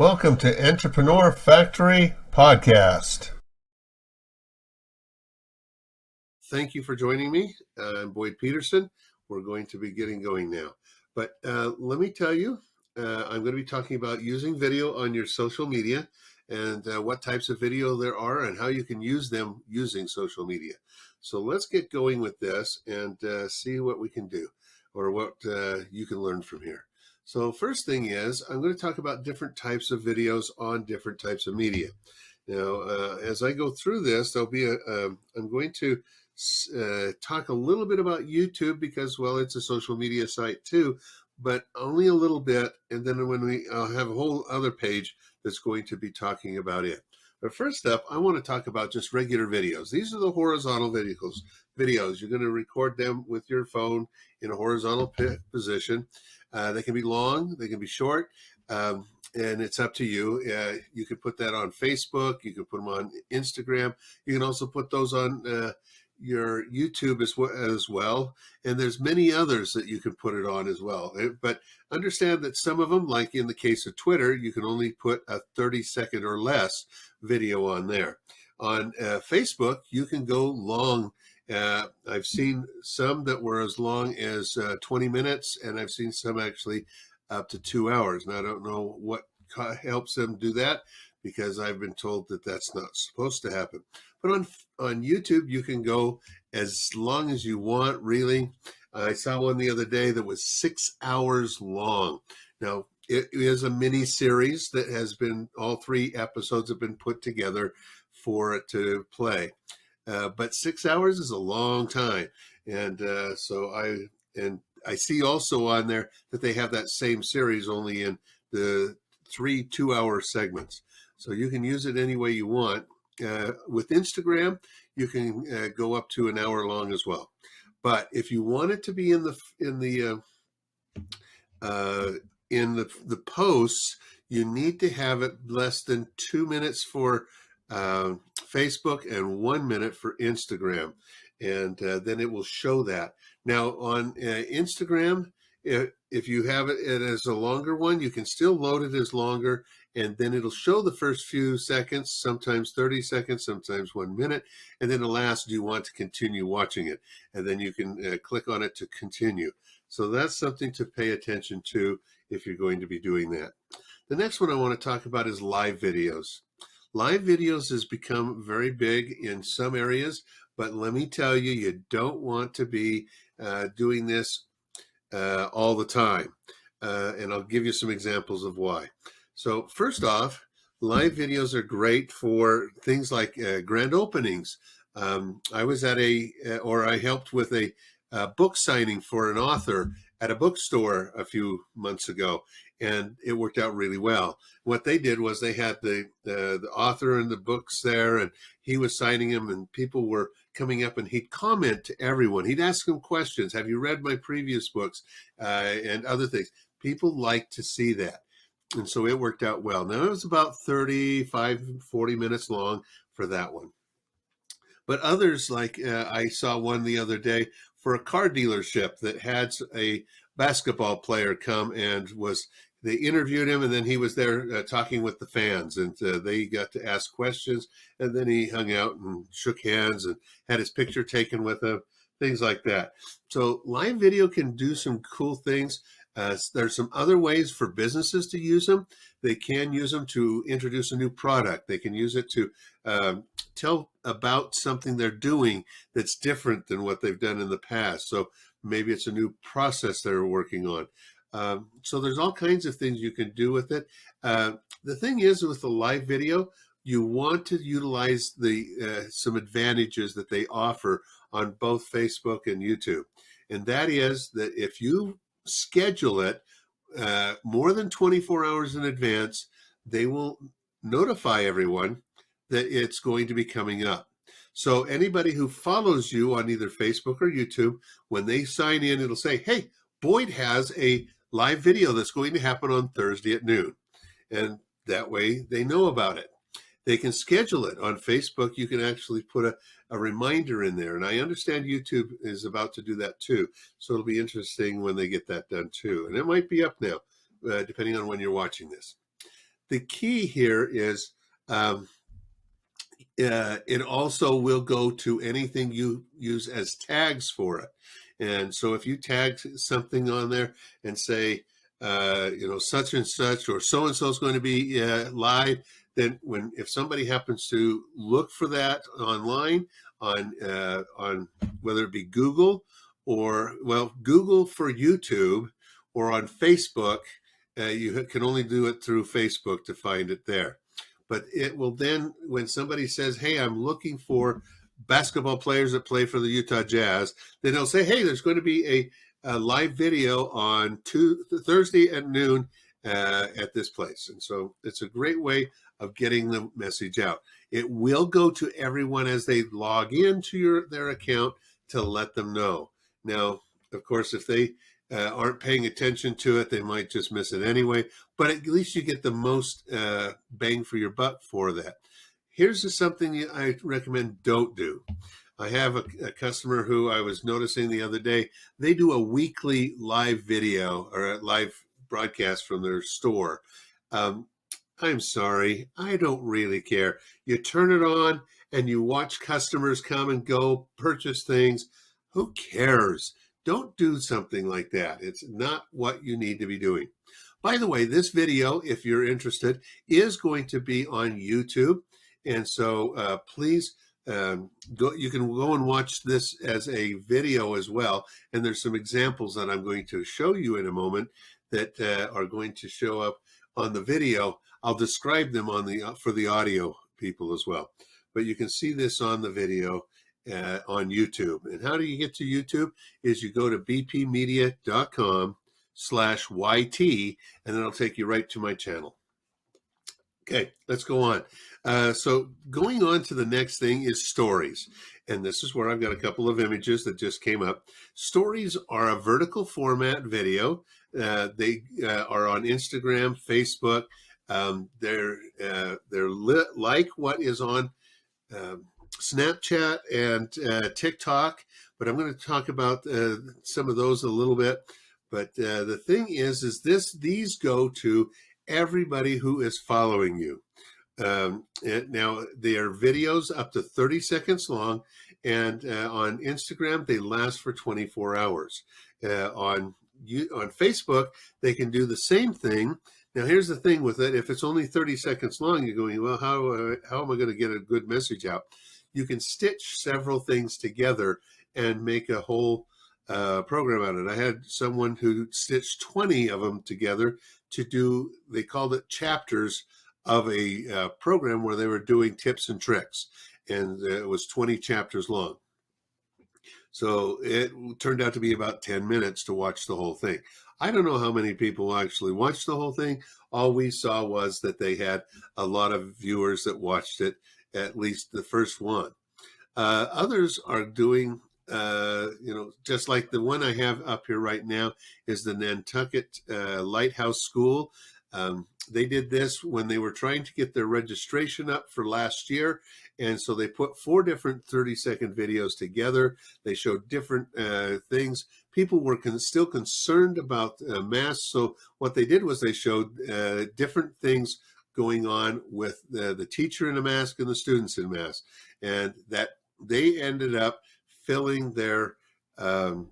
Welcome to Entrepreneur Factory Podcast. Thank you for joining me. I'm Boyd Peterson. We're going to be getting going now. But let me tell you, I'm going to be talking about using video on your social media and what types of video there are and how you can use them using social media. So let's get going with this and see what we can do or what you can learn from here. So first thing is, I'm going to talk about different types of videos on different types of media. Now, as I go through this, I'm going to talk a little bit about YouTube because, well, it's a social media site too, but only a little bit. And then I'll have a whole other page that's going to be talking about it. But first up, I want to talk about just regular videos. These are the horizontal videos. You're going to record them with your phone in a horizontal position. They can be long, they can be short, and it's up to you. You can put that on Facebook. You can put them on Instagram. You can also put those on your YouTube as well. And there's many others that you can put it on as well. But understand that some of them, like in the case of Twitter, you can only put a 30-second or less video on there. On Facebook, you can go long. I've seen some that were as long as 20 minutes, and I've seen some actually up to 2 hours. And I don't know what helps them do that because I've been told that that's not supposed to happen. But on YouTube, you can go as long as you want, really. I saw one the other day that was 6 hours long. Now, it is a mini series that has been, all 3 episodes have been put together for it to play. But 6 hours is a long time. And so I see also on there that they have that same series only in the 3 2-hour segments. So you can use it any way you want. With Instagram, you can go up to an hour long as well. But if you want it to be in the posts, you need to have it less than 2 minutes for Facebook and 1 minute for Instagram, and then it will show that. Now on Instagram, if you have it as a longer one, you can still load it as longer, and then it'll show the first few seconds, sometimes 30 seconds, sometimes 1 minute, and then it'll ask, do you want to continue watching it? And then you can click on it to continue. So that's something to pay attention to if you're going to be doing that. The next one I want to talk about is live videos. Live videos has become very big in some areas, but let me tell you, you don't want to be doing this all the time. And I'll give you some examples of why. So first off, live videos are great for things like grand openings. I was at I helped with a book signing for an author at a bookstore a few months ago, and it worked out really well. What they did was they had the author and the books there, and he was signing them, and people were coming up, and he'd comment to everyone. He'd ask them questions. Have you read my previous books? And other things. People like to see that. And so it worked out well. Now, it was about 35, 40 minutes long for that one. But others, like I saw one the other day for a car dealership that had a basketball player come and they interviewed him, and then he was there talking with the fans, and they got to ask questions, and then he hung out and shook hands and had his picture taken with him, things like that. So live video can do some cool things. There's some other ways for businesses to use them. They can use them to introduce a new product. They can use it to tell about something they're doing that's different than what they've done in the past. So maybe it's a new process they're working on. So there's all kinds of things you can do with it. The thing is, with the live video, you want to utilize some advantages that they offer on both Facebook and YouTube. And that is that if you schedule it more than 24 hours in advance, they will notify everyone that it's going to be coming up. So anybody who follows you on either Facebook or YouTube, when they sign in, it'll say, hey, Boyd has a live video that's going to happen on Thursday at noon. And that way they know about it. They can schedule it on Facebook. You can actually put a reminder in there. And I understand YouTube is about to do that too. So it'll be interesting when they get that done too. And it might be up now, depending on when you're watching this. the key here is it also will go to anything you use as tags for it. And so if you tag something on there and say, such and such, or so and so is going to be live, then if somebody happens to look for that online on whether it be Google or Google for YouTube or on Facebook, you can only do it through Facebook to find it there. But it will then, when somebody says, hey, I'm looking for basketball players that play for the Utah Jazz, then they'll say, hey, there's going to be a live video on Thursday at noon at this place. And so it's a great way of getting the message out. It will go to everyone as they log into their account to let them know. Now, of course, if they aren't paying attention to it, they might just miss it anyway, but at least you get the most bang for your buck for that. Here's something I recommend don't do. I have a customer who I was noticing the other day. They do a weekly live video or a live broadcast from their store. I'm sorry, I don't really care. You turn it on and you watch customers come and go, purchase things. Who cares? Don't do something like that. It's not what you need to be doing. By the way, this video, if you're interested, is going to be on YouTube. And so please you can go and watch this as a video as well. And there's some examples that I'm going to show you in a moment that are going to show up on the video. I'll describe them for the audio people as well. But you can see this on the video on YouTube. And how do you get to YouTube? Is you go to bpmedia.com/YT, and it'll take you right to my channel. Okay, let's go on. So going on to the next thing is stories. And this is where I've got a couple of images that just came up. Stories are a vertical format video. They are on Instagram, Facebook. They're like what is on Snapchat and TikTok, but I'm going to talk about some of those a little bit. But the thing is these go to everybody who is following you. Now, they are videos up to 30 seconds long, and on Instagram, they last for 24 hours. On Facebook, they can do the same thing. Now, here's the thing with it. If it's only 30 seconds long, you're going, well, how am I going to get a good message out? You can stitch several things together and make a whole program out of it. I had someone who stitched 20 of them together to do, they called it chapters of a program where they were doing tips and tricks. And it was 20 chapters long. So it turned out to be about 10 minutes to watch the whole thing. I don't know how many people actually watched the whole thing. All we saw was that they had a lot of viewers that watched it, at least the first one. Others are doing, just like the one I have up here right now is the Nantucket Lighthouse School. They did this when they were trying to get their registration up for last year. And so they put 4 different 30-second videos together. They showed different things. People were still concerned about masks. So what they did was they showed different things going on with the teacher in a mask and the students in masks. And that they ended up filling their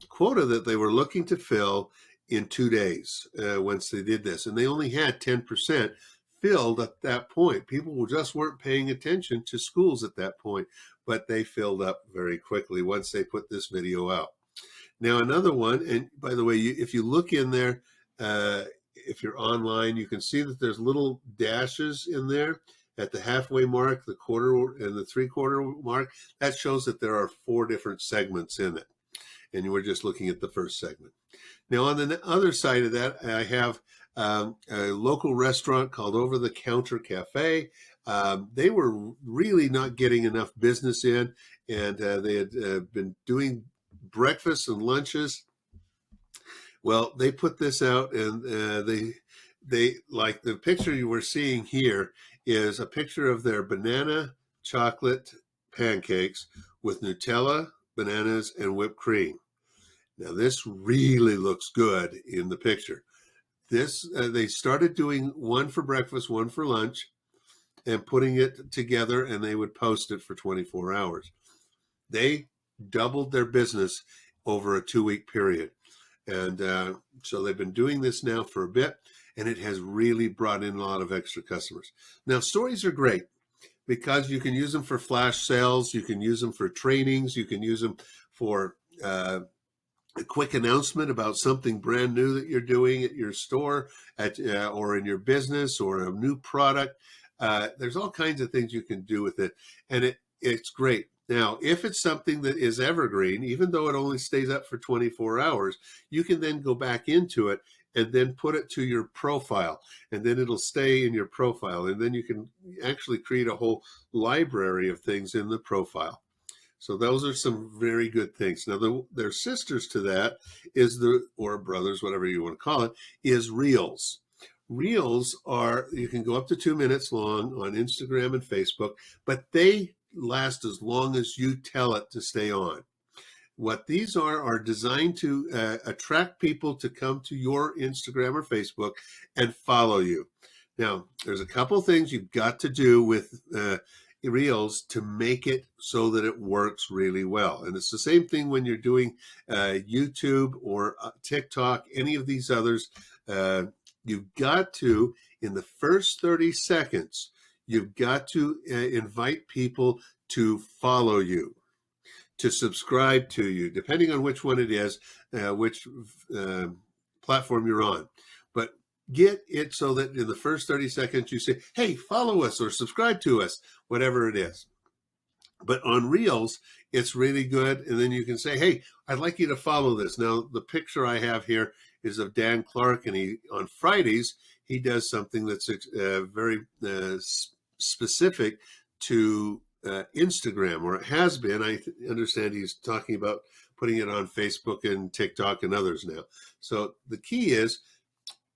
quota that they were looking to fill in 2 days once they did this. And they only had 10% filled at that point. People just weren't paying attention to schools at that point, but they filled up very quickly once they put this video out. Now, another one, and by the way, if you look in there, if you're online, you can see that there's little dashes in there at the halfway mark, the quarter, and the 3/4 mark. That shows that there are 4 different segments in it. And we're just looking at the first segment. Now, on the other side of that, I have a local restaurant called Over the Counter Cafe. They were really not getting enough business in, and they had been doing breakfasts and lunches. Well, they put this out, and they like the picture you were seeing here is a picture of their banana chocolate pancakes with Nutella, bananas, and whipped cream. Now, this really looks good in the picture. They started doing one for breakfast, one for lunch, and putting it together, and they would post it for 24 hours. They doubled their business over a 2-week period. And so they've been doing this now for a bit, and it has really brought in a lot of extra customers. Now, stories are great because you can use them for flash sales, you can use them for trainings, you can use them for a quick announcement about something brand new that you're doing at your store or in your business, or a new product. There's all kinds of things you can do with it, and it's great. Now, if it's something that is evergreen, even though it only stays up for 24 hours, you can then go back into it and then put it to your profile, and then it'll stay in your profile, and then you can actually create a whole library of things in the profile. So those are some very good things. Now, their sisters to that or brothers, whatever you want to call it, is Reels. Reels you can go up to 2 minutes long on Instagram and Facebook, but they last as long as you tell it to stay on. What these are designed to attract people to come to your Instagram or Facebook and follow you. Now, there's a couple things you've got to do with Reels to make it so that it works really well. And it's the same thing when you're doing YouTube or TikTok, any of these others. You've got to, in the first 30 seconds, you've got to invite people to follow you, to subscribe to you, depending on which one it is, which platform you're on. But get it so that in the first 30 seconds you say, hey, follow us or subscribe to us, whatever it is. But on Reels, it's really good. And then you can say, hey, I'd like you to follow this. Now, the picture I have here is of Dan Clark, and on Fridays, he does something that's very specific to Instagram, or it has been. I understand he's talking about putting it on Facebook and TikTok and others now. So the key is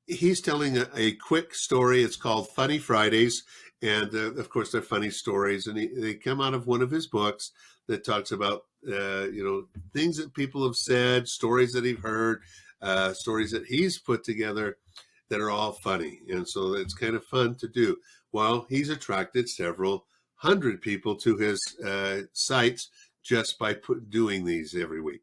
he's telling a quick story. It's called Funny Fridays. And of course, they're funny stories. And they come out of one of his books that talks about, things that people have said, stories that he's heard, stories that he's put together that are all funny. And so it's kind of fun to do. Well, he's attracted several hundred people to his sites just by doing these every week.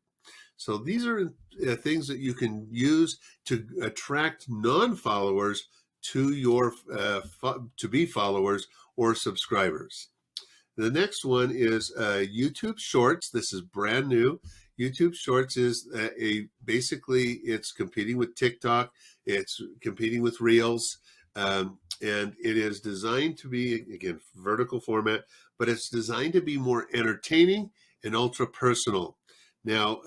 So these are things that you can use to attract non-followers to your to be followers or subscribers. The next one is YouTube Shorts. This is brand new. YouTube Shorts is basically it's competing with TikTok. It's competing with Reels. And it is designed to be, again, vertical format, but it's designed to be more entertaining and ultra personal. Now,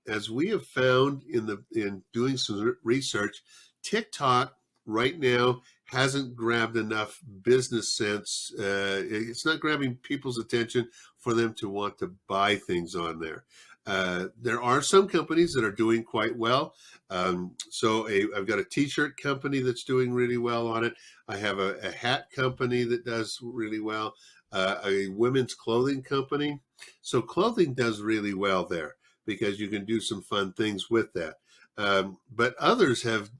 as we have found in doing some research, TikTok right now hasn't grabbed enough business sense. It's not grabbing people's attention for them to want to buy things on there. There are some companies that are doing quite well. So I've got a t-shirt company that's doing really well on it. I have a hat company that does really well, a women's clothing company. So clothing does really well there because you can do some fun things with that. But others have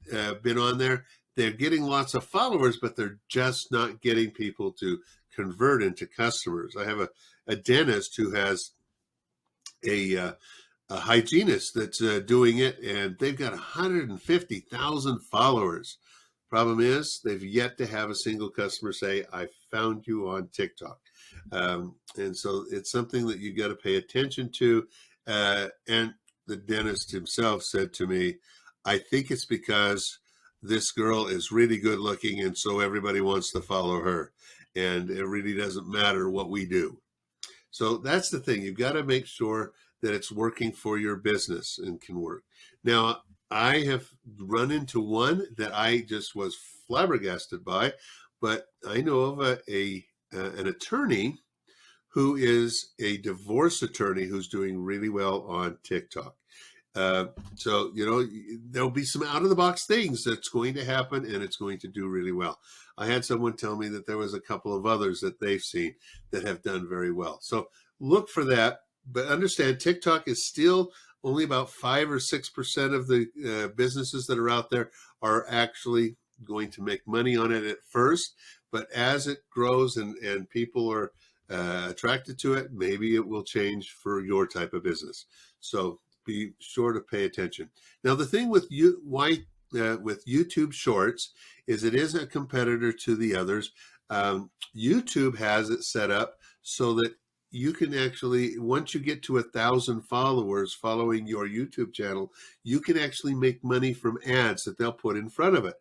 been on there. They're getting lots of followers, but they're just not getting people to convert into customers. I have a dentist who has a hygienist that's doing it, and they've got 150,000 followers. Problem is, they've yet to have a single customer say, I found you on TikTok. And so it's something that you got to pay attention to. And the dentist himself said to me, I think it's because this girl is really good looking, and so everybody wants to follow her. And it really doesn't matter what we do. So that's the thing. You've got to make sure that it's working for your business and can work. Now, I have run into one that I just was flabbergasted by, but I know of an attorney who is a divorce attorney who's doing really well on TikTok. So, there'll be some out-of-the-box things that's going to happen, and it's going to do really well. I had someone tell me that there was a couple of others that they've seen that have done very well. So look for that, but understand TikTok is still only about 5 or 6% of the businesses that are out there are actually going to make money on it at first. But as it grows and people are attracted to it, maybe it will change for your type of business. So be sure to pay attention. Now, the thing with with YouTube Shorts is it is a competitor to the others. YouTube has it set up so that you can actually, once you get to 1,000 followers following your YouTube channel, you can actually make money from ads that they'll put in front of it.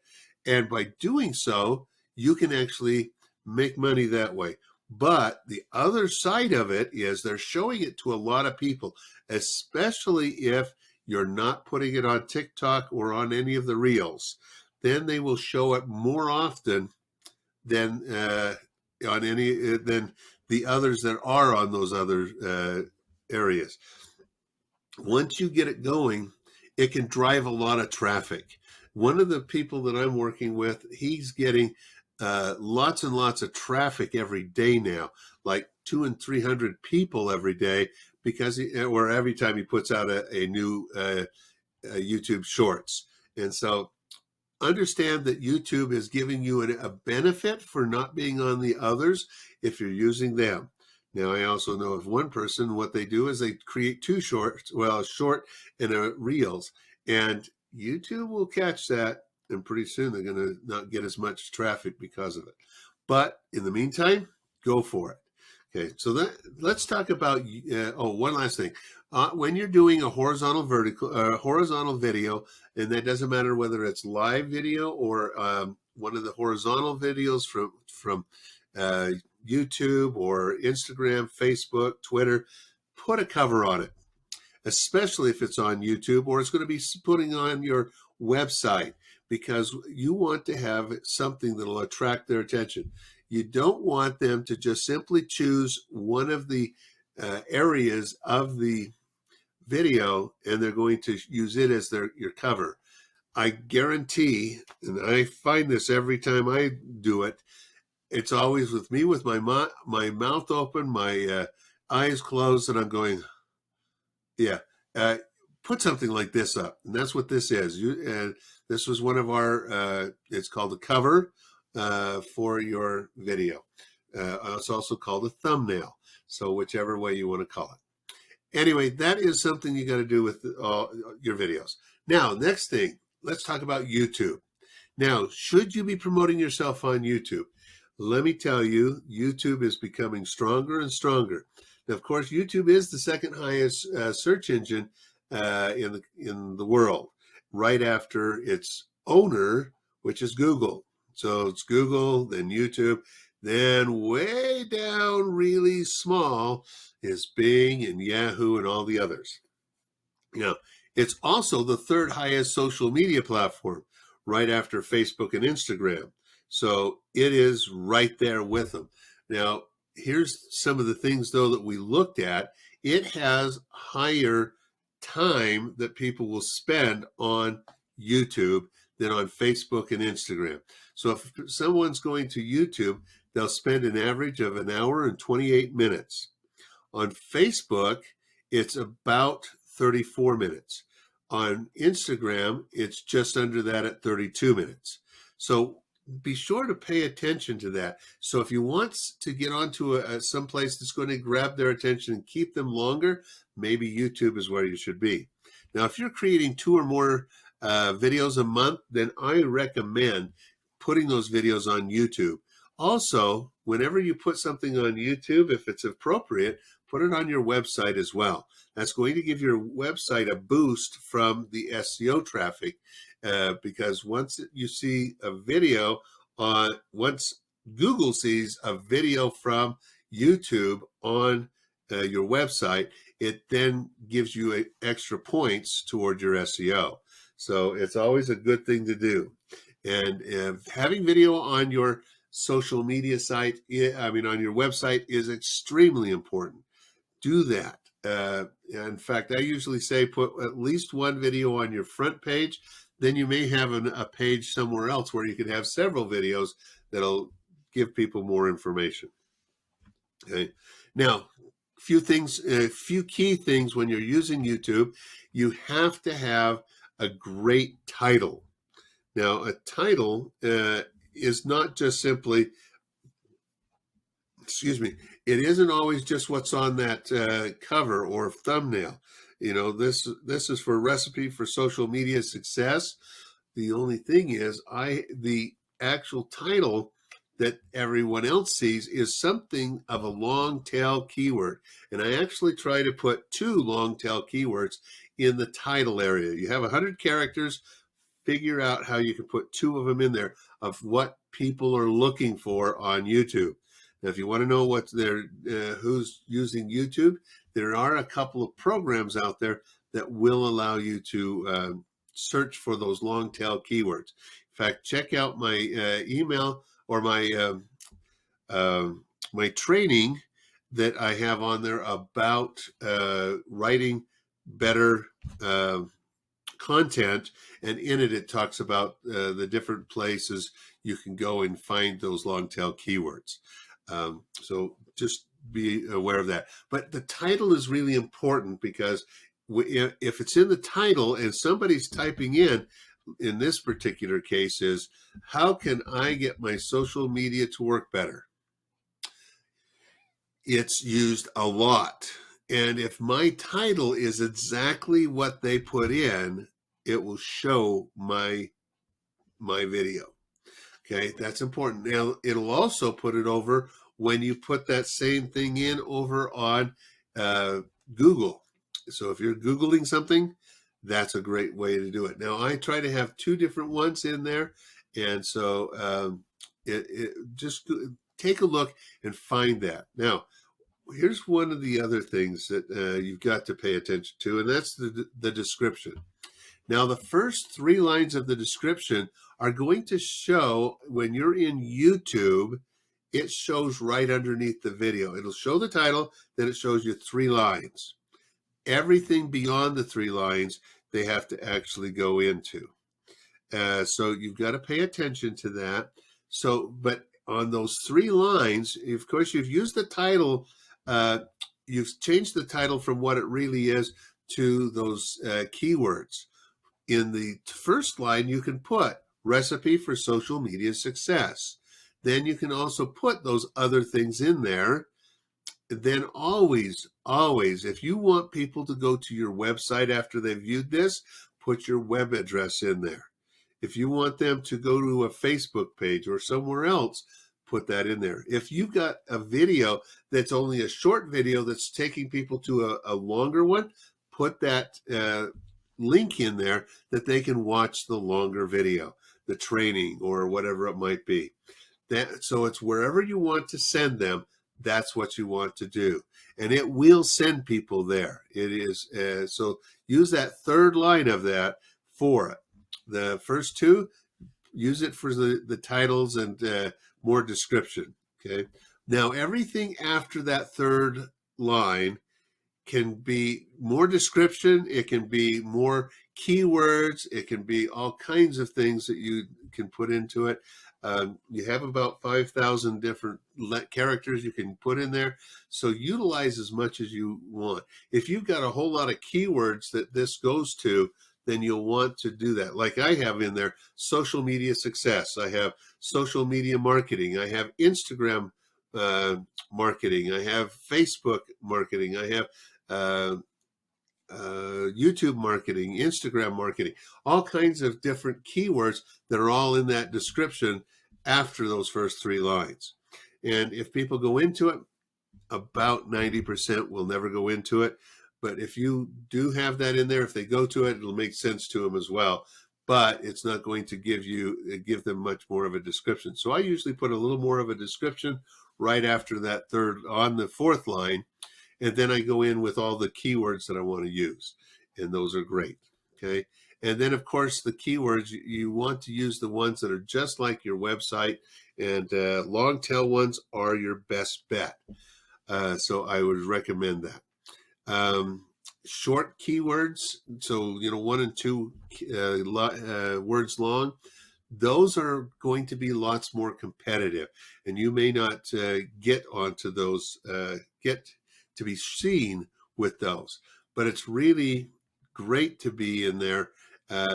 And by doing so, you can actually make money that way. But the other side of it is they're showing it to a lot of people, especially if you're not putting it on TikTok or on any of the reels. Then they will show it more often than than the others that are on those other areas. Once you get it going, it can drive a lot of traffic. One of the people that I'm working with, he's getting lots and lots of traffic every day now, like 200 and 300 people every day, because or every time he puts out a new YouTube Shorts. And so understand that YouTube is giving you a benefit for not being on the others if you're using them. Now, I also know of one person, what they do is they create two shorts, well, a short and a reels, and YouTube will catch that, and pretty soon they're going to not get as much traffic because of it. But in the meantime, go for it. Okay, so let's talk about, one last thing. When you're doing a horizontal video, and that doesn't matter whether it's live video or one of the horizontal videos from YouTube or Instagram, Facebook, Twitter, put a cover on it, especially if it's on YouTube or it's going to be putting on your website, because you want to have something that will attract their attention. You don't want them to just simply choose one of the areas of the video and they're going to use it as your cover. I guarantee, and I find this every time I do it, it's always with me with my mouth open, my eyes closed, and I'm going, yeah, put something like this up. And that's what this is. And this was one of our, it's called a cover for your video. It's also called a thumbnail. So whichever way you want to call it. Anyway, that is something you got to do with your videos. Now, next thing, let's talk about YouTube. Now, should you be promoting yourself on YouTube? Let me tell you, YouTube is becoming stronger and stronger. Now, of course, YouTube is the second highest search engine in the world, right after its owner, which is Google. So it's Google, then YouTube, then way down really small is Bing and Yahoo and all the others. Now, it's also the third highest social media platform, right after Facebook and Instagram. So it is right there with them. Now, here's some of the things, though, that we looked at. It has higher time that people will spend on YouTube than on Facebook and Instagram. So if someone's going to YouTube, they'll spend an average of 1 hour and 28 minutes. On Facebook, it's about 34 minutes. On Instagram, it's just under that at 32 minutes. So be sure to pay attention to that. So if you want to get onto some place that's going to grab their attention and keep them longer, maybe YouTube is where you should be. Now, if you're creating 2 or more videos a month, then I recommend putting those videos on YouTube. Also, whenever you put something on YouTube, if it's appropriate, put it on your website as well. That's going to give your website a boost from the SEO traffic, because once you see a video once Google sees a video from YouTube on your website, it then gives you extra points toward your SEO. So it's always a good thing to do. And having video on your social media site, on your website, is extremely important. Do that. In fact, I usually say put at least one video on your front page. Then you may have a page somewhere else where you can have several videos that'll give people more information. Okay. Now, few key things when you're using YouTube. You have to have a great title. Now, a title is not just simply, excuse me, it isn't always just what's on that cover or thumbnail. This is for Recipe for Social Media Success. The only thing is, the actual title that everyone else sees is something of a long tail keyword. And I actually try to put 2 long tail keywords in the title area. You have 100 characters, figure out how you can put 2 of them in there of what people are looking for on YouTube. Now, if you want to know what who's using YouTube, there are a couple of programs out there that will allow you to search for those long tail keywords. In fact, check out my email or my training that I have on there about writing better content, and in it talks about the different places you can go and find those long tail keywords. So just be aware of that. But the title is really important, because if it's in the title and somebody's typing in this particular case is, how can I get my social media to work better? It's used a lot. And if my title is exactly what they put in, it will show my video. Okay, that's important. Now, it'll also put it over when you put that same thing in over on Google. So if you're Googling something, that's a great way to do it. Now, I try to have 2 different ones in there. And so just take a look and find that. Now, here's one of the other things that you've got to pay attention to, and that's the description. Now, the first 3 lines of the description are going to show, when you're in YouTube, it shows right underneath the video. It'll show the title, then it shows you 3 lines. Everything beyond the 3 lines, they have to actually go into. So you've got to pay attention to that. But on those 3 lines, of course, you've used the title, you've changed the title from what it really is to those keywords. In the first line, you can put Recipe for Social Media Success. Then you can also put those other things in there. Then always, if you want people to go to your website after they've viewed this, put your web address in there. If you want them to go to a Facebook page or somewhere else, put that in there. If you've got a video that's only a short video that's taking people to a longer one, put that link in there that they can watch the longer video, the training or whatever it might be. So it's wherever you want to send them, that's what you want to do. And it will send people there. It is so use that 3rd line of that for it. The first 2, use it for the titles and more description. Okay. Now, everything after that 3rd line can be more description. It can be more keywords. It can be all kinds of things that you can put into it. You have about 5,000 different characters you can put in there. So utilize as much as you want. If you've got a whole lot of keywords that this goes to, then you'll want to do that. Like I have in there, social media success. I have social media marketing. I have Instagram marketing. I have Facebook marketing. I have YouTube marketing, Instagram marketing, all kinds of different keywords that are all in that description after those first 3 lines. And if people go into it, about 90% will never go into it. But if you do have that in there, if they go to it, it'll make sense to them as well. But it's not going to give them much more of a description. So I usually put a little more of a description right after that on the 4th line. And then I go in with all the keywords that I want to use. And those are great. Okay. And then, of course, the keywords, you want to use the ones that are just like your website. And long tail ones are your best bet. So I would recommend that. Short keywords, so 1 and 2 words long, those are going to be lots more competitive, and you may not get onto those, get to be seen with those. But it's really great to be in there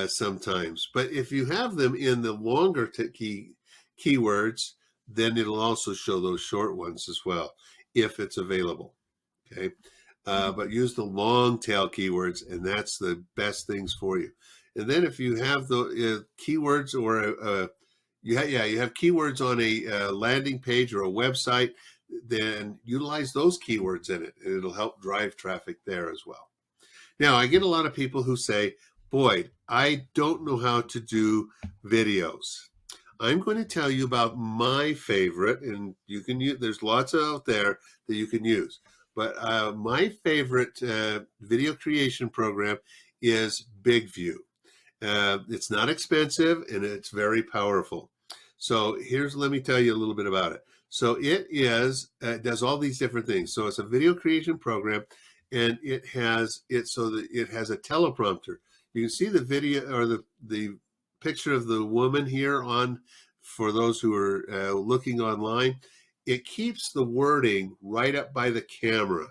sometimes. But if you have them in the longer keywords, then it'll also show those short ones as well, if it's available. Okay. But use the long tail keywords, and that's the best things for you. And then if you have the keywords or you have keywords on a landing page or a website, then utilize those keywords in it, and it'll help drive traffic there as well. Now, I get a lot of people who say, Boyd, I don't know how to do videos. I'm going to tell you about my favorite, and you can use, there's lots out there that you can use. But my favorite video creation program is BigView. It's not expensive, and it's very powerful. So let me tell you a little bit about it. So it does all these different things. So it's a video creation program, and it has a teleprompter. You can see the video or the picture of the woman here on, for those who are looking online. It keeps the wording right up by the camera.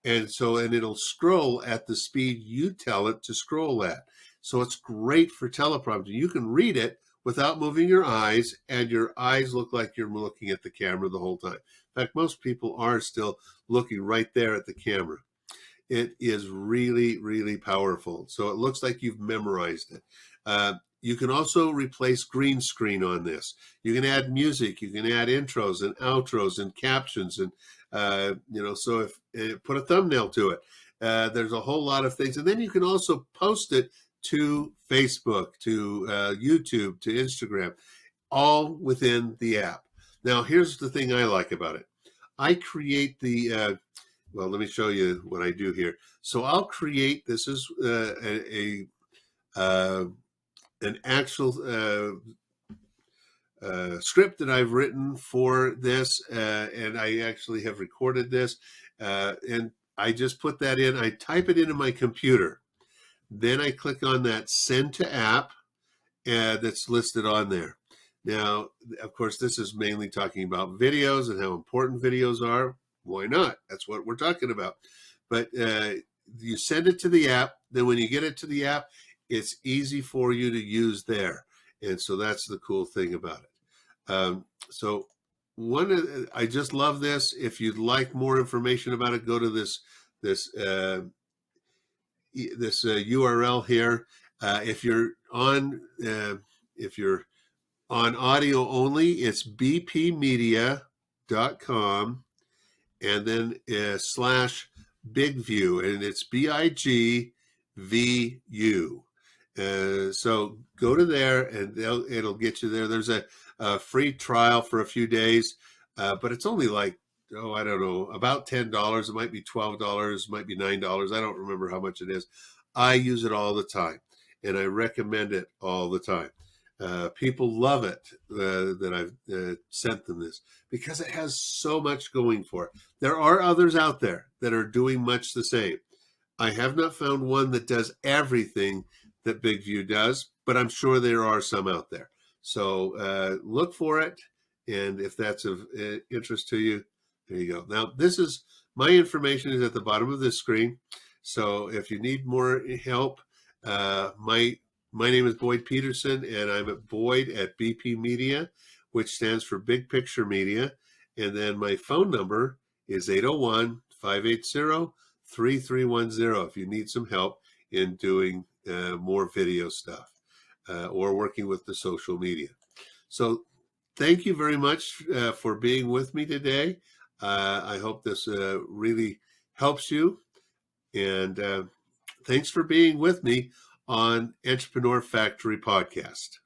And it'll scroll at the speed you tell it to scroll at. So it's great for teleprompter. You can read it without moving your eyes, and your eyes look like you're looking at the camera the whole time. In fact, most people are still looking right there at the camera. It is really, really powerful. So it looks like you've memorized it. You can also replace green screen on this. You can add music. You can add intros and outros and captions, and so if put a thumbnail to it. There's a whole lot of things, and then you can also post it to Facebook, to YouTube, to Instagram, all within the app. Now, here's the thing I like about it. I create well, let me show you what I do here. So I'll create, this is an actual script that I've written for this, and I actually have recorded this, and I just put that in. I type it into my computer. Then I click on that send to app that's listed on there. Now, of course, this is mainly talking about videos and how important videos are. Why not? That's what we're talking about. But you send it to the app. Then when you get it to the app, it's easy for you to use there. And so that's the cool thing about it. I just love this. If you'd like more information about it, go to this URL here. If you're on audio only, it's bpmedia.com and then /BigView, and it's BIGVU. So go to there, and it'll get you there. There's a free trial for a few days, but it's only like, I don't know, about $10. It might be $12, it might be $9. I don't remember how much it is. I use it all the time, and I recommend it all the time. People love it that I've sent them this, because it has so much going for it. There are others out there that are doing much the same. I have not found one that does everything that BigView does, but I'm sure there are some out there. So look for it, and if that's of interest to you, there you go. Now, my information is at the bottom of this screen. So if you need more help, my name is Boyd Peterson, and I'm at Boyd at BP Media, which stands for Big Picture Media. And then my phone number is 801-580-3310 if you need some help in doing more video stuff or working with the social media. So thank you very much for being with me today. I hope this really helps you. And thanks for being with me on Entrepreneur Factory Podcast.